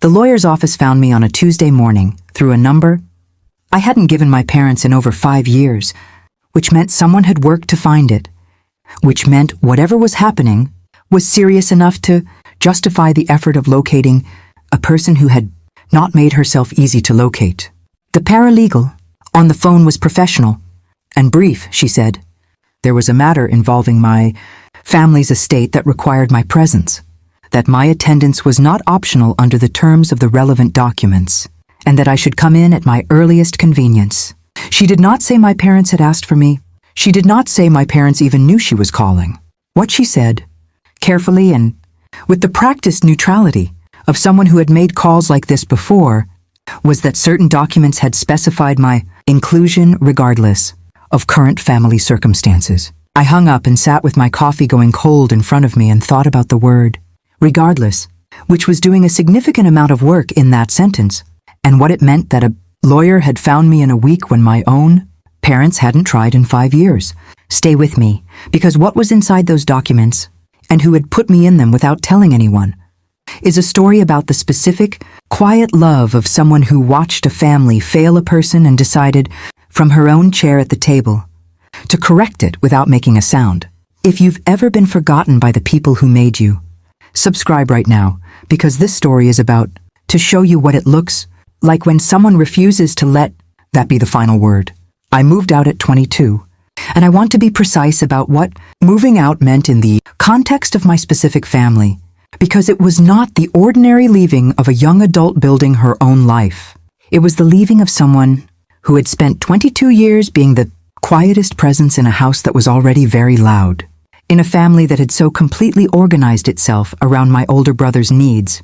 The lawyer's office found me on a Tuesday morning through a number I hadn't given my parents in over 5 years, which meant someone had worked to find it, which meant whatever was happening was serious enough to justify the effort of locating a person who had not made herself easy to locate. The paralegal on the phone was professional and brief, she said. There was a matter involving my family's estate that required my presence, that my attendance was not optional under the terms of the relevant documents, and that I should come in at my earliest convenience. She did not say my parents had asked for me. She did not say my parents even knew she was calling. What she said, carefully and with the practiced neutrality of someone who had made calls like this before, was that certain documents had specified my inclusion regardless of current family circumstances. I hung up and sat with my coffee going cold in front of me and thought about the word regardless, which was doing a significant amount of work in that sentence, and what it meant that a lawyer had found me in a week when my own parents hadn't tried in 5 years. Stay with me, because what was inside those documents, and who had put me in them without telling anyone, is a story about the specific, quiet love of someone who watched a family fail a person and decided, from her own chair at the table, to correct it without making a sound. If you've ever been forgotten by the people who made you, subscribe right now, because this story is about to show you what it looks like when someone refuses to let that be the final word. I moved out at 22, and I want to be precise about what moving out meant in the context of my specific family, because it was not the ordinary leaving of a young adult building her own life. It was the leaving of someone who had spent 22 years being the quietest presence in a house that was already very loud, in a family that had so completely organized itself around my older brother's needs,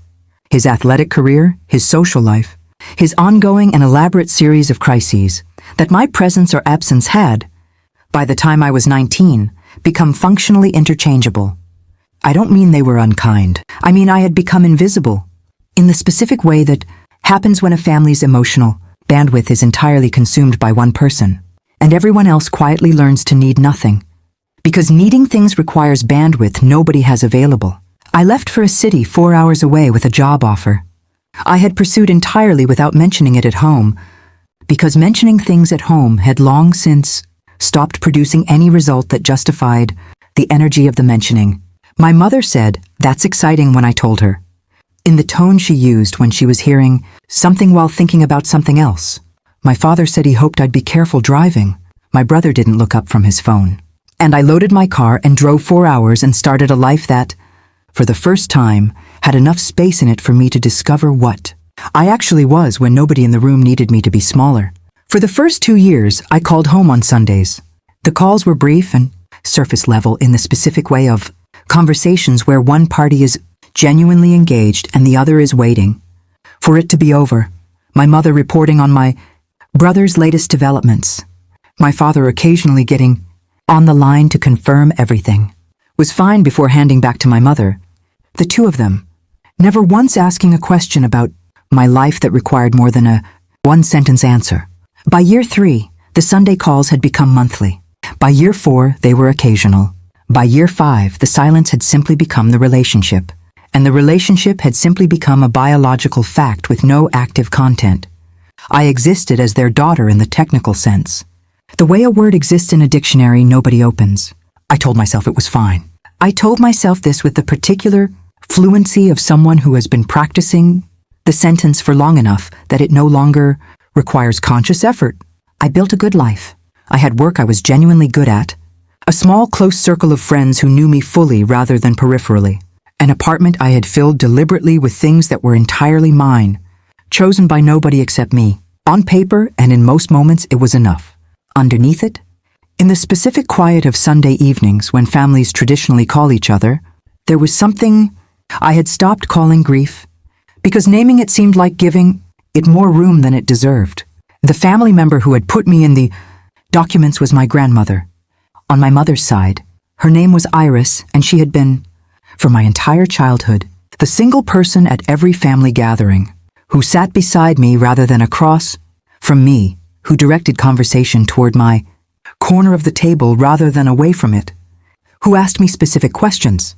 his athletic career, his social life, his ongoing and elaborate series of crises, that my presence or absence had, by the time I was 19, become functionally interchangeable. I don't mean they were unkind. I mean I had become invisible, in the specific way that happens when a family's emotional bandwidth is entirely consumed by one person, and everyone else quietly learns to need nothing. Because needing things requires bandwidth nobody has available. I left for a city 4 hours away with a job offer. I had pursued entirely without mentioning it at home, because mentioning things at home had long since stopped producing any result that justified the energy of the mentioning. My mother said, "That's exciting," when I told her, in the tone she used when she was hearing something while thinking about something else. My father said he hoped I'd be careful driving. My brother didn't look up from his phone. And I loaded my car and drove 4 hours and started a life that, for the first time, had enough space in it for me to discover what I actually was when nobody in the room needed me to be smaller. For the first 2 years, I called home on Sundays. The calls were brief and surface level in the specific way of conversations where one party is genuinely engaged and the other is waiting for it to be over. My mother reporting on my brother's latest developments. My father occasionally getting on the line to confirm everything was fine before handing back to my mother. The two of them, never once asking a question about my life that required more than a one-sentence answer. By year 3, the Sunday calls had become monthly. By year 4, they were occasional. By year 5, the silence had simply become the relationship, and the relationship had simply become a biological fact with no active content. I existed as their daughter in the technical sense. The way a word exists in a dictionary nobody opens. I told myself it was fine. I told myself this with the particular fluency of someone who has been practicing the sentence for long enough that it no longer requires conscious effort. I built a good life. I had work I was genuinely good at, a small close circle of friends who knew me fully rather than peripherally, an apartment I had filled deliberately with things that were entirely mine, chosen by nobody except me. On paper and in most moments it was enough. Underneath it, in the specific quiet of Sunday evenings when families traditionally call each other, there was something I had stopped calling grief, because naming it seemed like giving it more room than it deserved. The family member who had put me in the documents was my grandmother. On my mother's side, her name was Iris, and she had been, for my entire childhood, the single person at every family gathering who sat beside me rather than across from me, who directed conversation toward my corner of the table rather than away from it, who asked me specific questions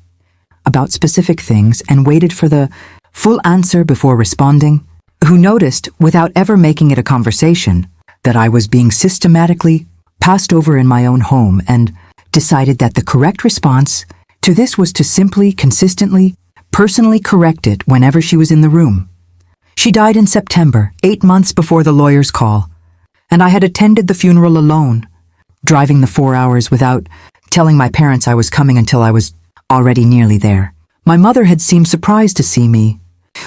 about specific things and waited for the full answer before responding, who noticed, without ever making it a conversation, that I was being systematically passed over in my own home and decided that the correct response to this was to simply, consistently, personally correct it whenever she was in the room. She died in September, 8 months before the lawyer's call, and I had attended the funeral alone, driving the 4 hours without telling my parents I was coming until I was already nearly there. My mother had seemed surprised to see me,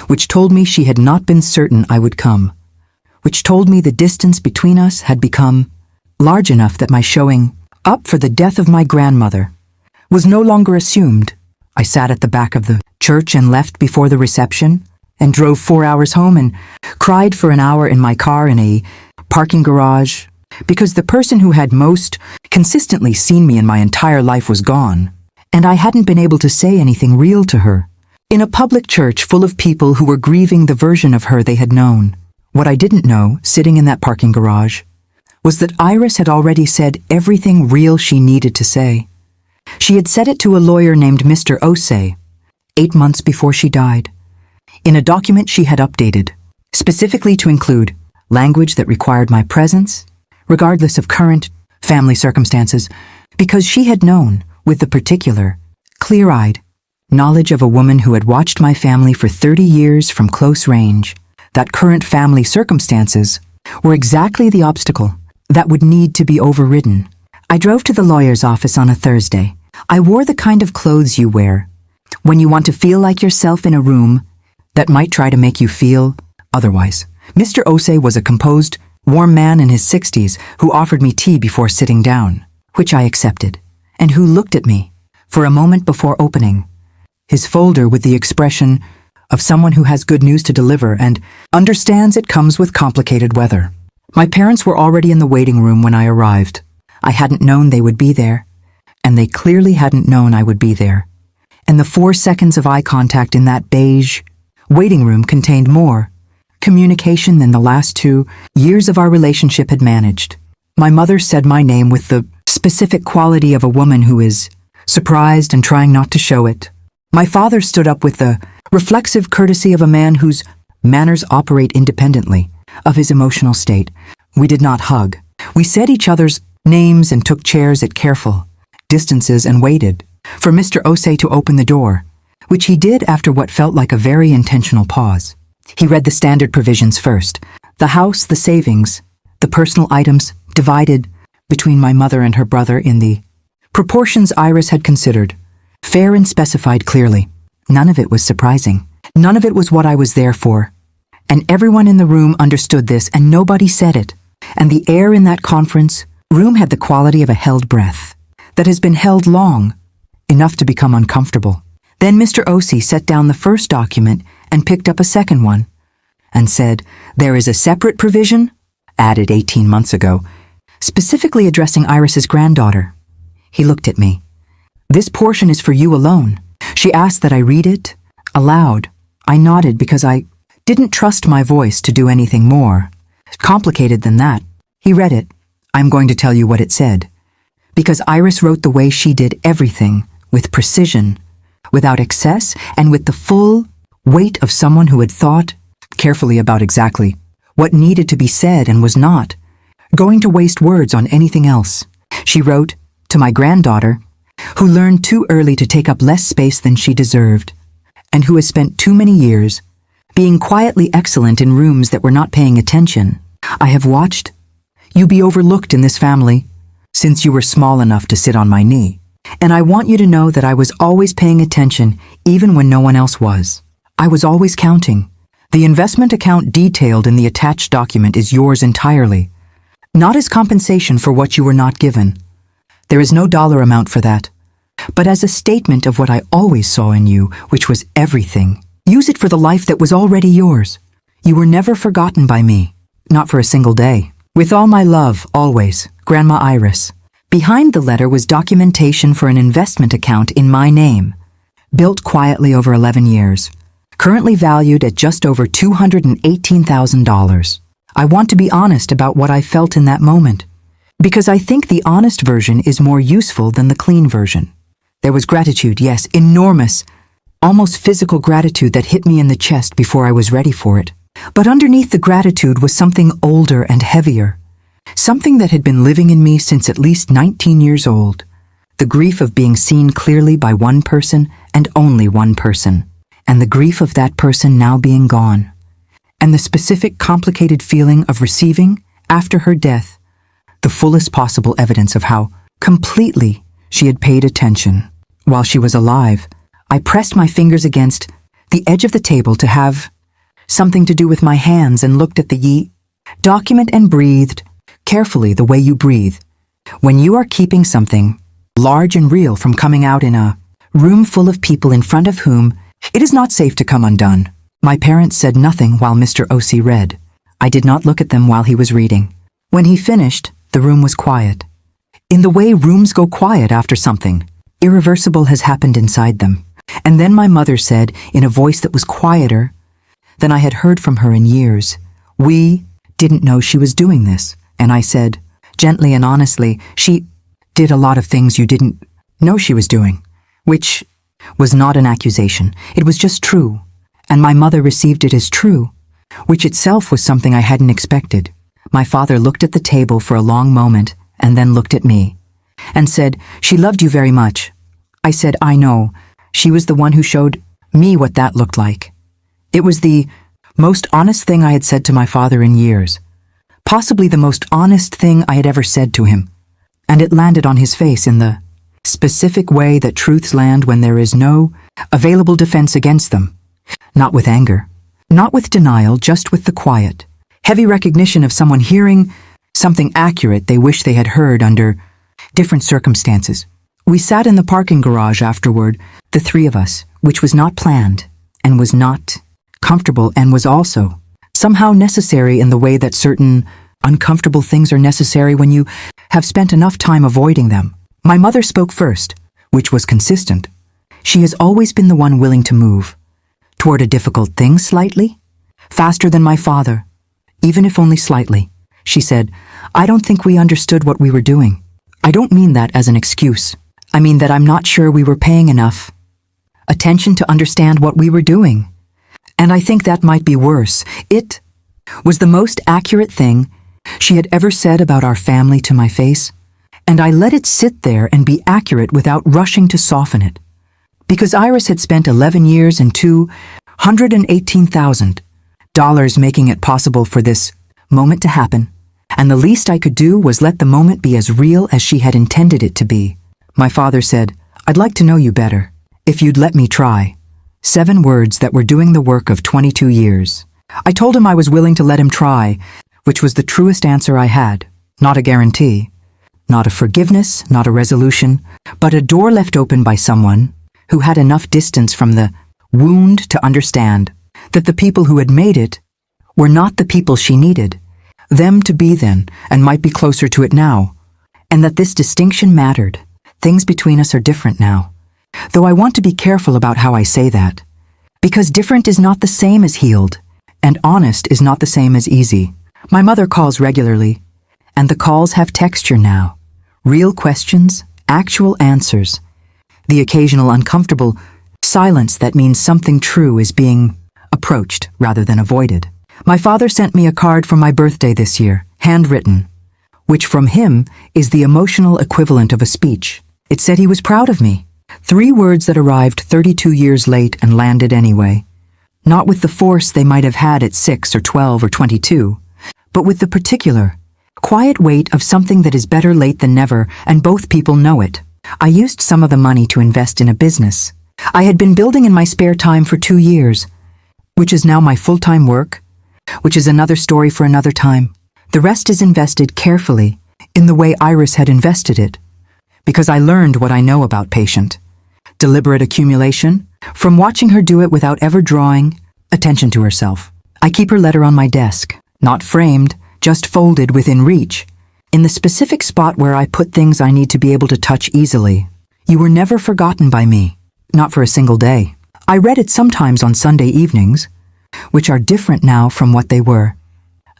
which told me she had not been certain I would come, which told me the distance between us had become large enough that my showing up for the death of my grandmother was no longer assumed. I sat at the back of the church and left before the reception and drove 4 hours home and cried for an hour in my car in a parking garage because the person who had most consistently seen me in my entire life was gone, and I hadn't been able to say anything real to her. In a public church full of people who were grieving the version of her they had known. What I didn't know, sitting in that parking garage, was that Iris had already said everything real she needed to say. She had said it to a lawyer named Mr. Osei, 8 months before she died, in a document she had updated, specifically to include language that required my presence, regardless of current family circumstances, because she had known, with the particular, clear-eyed knowledge of a woman who had watched my family for 30 years from close range, that current family circumstances were exactly the obstacle that would need to be overridden. I drove to the lawyer's office on a Thursday. I wore the kind of clothes you wear when you want to feel like yourself in a room that might try to make you feel otherwise. Mr. Osei was a composed, warm man in his 60s who offered me tea before sitting down, which I accepted, and who looked at me for a moment before opening his folder with the expression of someone who has good news to deliver and understands it comes with complicated weather. My parents were already in the waiting room when I arrived. I hadn't known they would be there, and they clearly hadn't known I would be there. And the 4 seconds of eye contact in that beige waiting room contained more communication than the last 2 years of our relationship had managed. My mother said my name with the specific quality of a woman who is surprised and trying not to show it. My father stood up with the reflexive courtesy of a man whose manners operate independently of his emotional state. We did not hug. We said each other's names and took chairs at careful distances and waited for Mr. Osei to open the door, which he did after what felt like a very intentional pause. He read the standard provisions first: the house, the savings, the personal items divided between my mother and her brother in the proportions Iris had considered, fair and specified clearly. None of it was surprising. None of it was what I was there for. And everyone in the room understood this, and nobody said it. And the air in that conference room had the quality of a held breath that has been held long, enough to become uncomfortable. Then Mr. Osei set down the first document and picked up a second one and said, "There is a separate provision," added 18 months ago, specifically addressing Iris's granddaughter. He looked at me. "This portion is for you alone." She asked that I read it aloud. I nodded because I didn't trust my voice to do anything more complicated than that. He read it. "I'm going to tell you what it said, because Iris wrote the way she did everything, with precision, without excess, and with the full weight of someone who had thought carefully about exactly what needed to be said and was not going to waste words on anything else. She wrote to my granddaughter, who learned too early to take up less space than she deserved, and who has spent too many years being quietly excellent in rooms that were not paying attention. I have watched you be overlooked in this family since you were small enough to sit on my knee, and I want you to know that I was always paying attention even when no one else was. I was always counting. The investment account detailed in the attached document is yours entirely, not as compensation for what you were not given. There is no dollar amount for that, but as a statement of what I always saw in you, which was everything. Use it for the life that was already yours. You were never forgotten by me, not for a single day. With all my love, always, Grandma Iris. Behind the letter was documentation for an investment account in my name, built quietly over 11 years, currently valued at just over $218,000. I want to be honest about what I felt in that moment, because I think the honest version is more useful than the clean version. There was gratitude, yes, enormous almost physical gratitude that hit me in the chest before I was ready for it. But underneath the gratitude was something older and heavier, something that had been living in me since at least 19 years old. The grief of being seen clearly by one person and only one person, and the grief of that person now being gone, and the specific complicated feeling of receiving, after her death, the fullest possible evidence of how completely she had paid attention while she was alive. I pressed my fingers against the edge of the table to have something to do with my hands and looked at the document and breathed carefully the way you breathe when you are keeping something large and real from coming out in a room full of people in front of whom it is not safe to come undone. My parents said nothing while Mr. O.C. read. I did not look at them while he was reading. When he finished, the room was quiet. In the way rooms go quiet after something irreversible has happened inside them. And then my mother said, in a voice that was quieter than I had heard from her in years, "We didn't know she was doing this." And I said, gently and honestly, "She did a lot of things you didn't know she was doing," which was not an accusation. It was just true. And my mother received it as true, which itself was something I hadn't expected. My father looked at the table for a long moment and then looked at me and said, "She loved you very much." I said, "I know. She was the one who showed me what that looked like." It was the most honest thing I had said to my father in years, possibly the most honest thing I had ever said to him, and it landed on his face in the specific way that truths land when there is no available defense against them. Not with anger, not with denial, just with the quiet, heavy recognition of someone hearing something accurate they wish they had heard under different circumstances. We sat in the parking garage afterward, the three of us, which was not planned and was not comfortable and was also somehow necessary in the way that certain uncomfortable things are necessary when you have spent enough time avoiding them. My mother spoke first, which was consistent. She has always been the one willing to move toward a difficult thing slightly, faster than my father, even if only slightly. She said, "I don't think we understood what we were doing. I don't mean that as an excuse. I mean that I'm not sure we were paying enough attention to understand what we were doing. And I think that might be worse." It was the most accurate thing she had ever said about our family to my face, and I let it sit there and be accurate without rushing to soften it. Because Iris had spent 11 years and $218,000 making it possible for this moment to happen, and the least I could do was let the moment be as real as she had intended it to be. My father said, "I'd like to know you better, if you'd let me try." 7 words that were doing the work of 22 years. I told him I was willing to let him try, which was the truest answer I had. Not a guarantee, not a forgiveness, not a resolution, but a door left open by someone who had enough distance from the wound to understand that the people who had made it were not the people she needed them to be then, and might be closer to it now, and that this distinction mattered. Things between us are different now, though I want to be careful about how I say that, because different is not the same as healed, and honest is not the same as easy. My mother calls regularly, and the calls have texture now. Real questions, actual answers. The occasional uncomfortable silence that means something true is being approached rather than avoided. My father sent me a card for my birthday this year, handwritten, which from him is the emotional equivalent of a speech. It said he was proud of me. 3 words that arrived 32 years late and landed anyway. Not with the force they might have had at 6 or 12 or 22, but with the particular, quiet weight of something that is better late than never, and both people know it. I used some of the money to invest in a business I had been building in my spare time for 2 years, which is now my full-time work, which is another story for another time. The rest is invested carefully in the way Iris had invested it, because I learned what I know about patient, deliberate accumulation, from watching her do it without ever drawing attention to herself. I keep her letter on my desk, not framed, just folded within reach, in the specific spot where I put things I need to be able to touch easily. You were never forgotten by me, not for a single day. I read it sometimes on Sunday evenings, which are different now from what they were,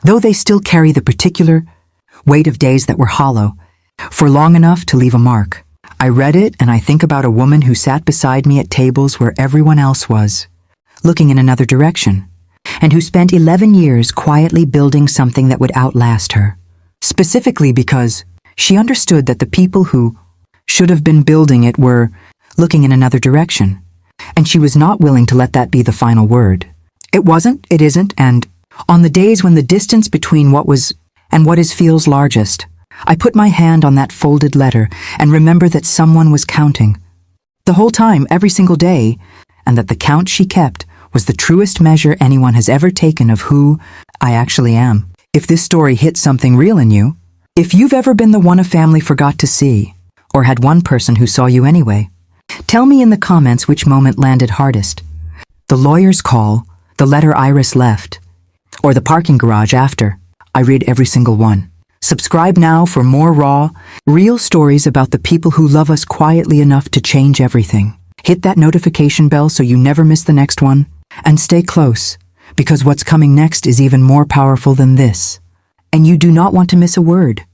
though they still carry the particular weight of days that were hollow, for long enough to leave a mark. I read it and I think about a woman who sat beside me at tables where everyone else was, looking in another direction, and who spent 11 years quietly building something that would outlast her. Specifically because she understood that the people who should have been building it were looking in another direction, and she was not willing to let that be the final word. It wasn't, it isn't, and on the days when the distance between what was and what is feels largest, I put my hand on that folded letter and remember that someone was counting. The whole time, every single day, and that the count she kept was the truest measure anyone has ever taken of who I actually am. If this story hit something real in you, if you've ever been the one a family forgot to see, or had one person who saw you anyway, tell me in the comments which moment landed hardest. The lawyer's call, the letter Iris left, or the parking garage after. I read every single one. Subscribe now for more raw, real stories about the people who love us quietly enough to change everything. Hit that notification bell so you never miss the next one. And stay close, because what's coming next is even more powerful than this. And you do not want to miss a word.